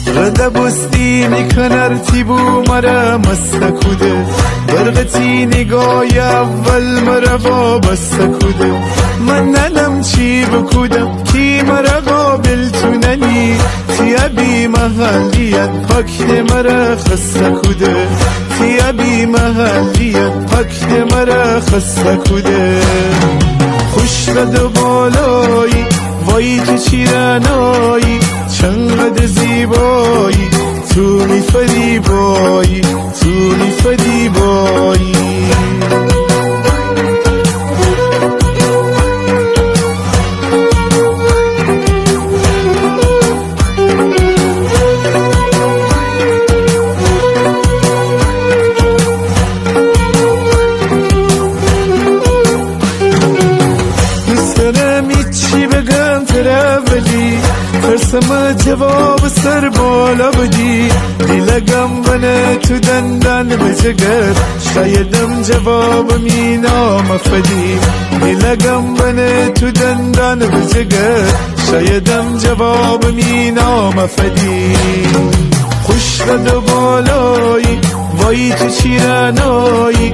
غدا بستی میکنر تیبو مرا مستکوده برغتی نگاه اول مرا وابسته کوده من ننم چی بکودم کی مرا قابل تو ننی تیا بی محلیت پاکت مرا خسته کوده تیا بی محلیت پاکت مرا خسته کوده خوش رد بالایی وای که چیرانایی چنقدر زیبایی تو میفریبایی تو میفریبایی چی بگم ترابلی ترسم جواب سر بالا بدی دیلگم بنه تو دندان بجگر شایدم جواب مینام فدی دیلگم بنه تو دندان بجگر شایدم جواب مینام فدی خوش رد بالایی وای تو چیرانایی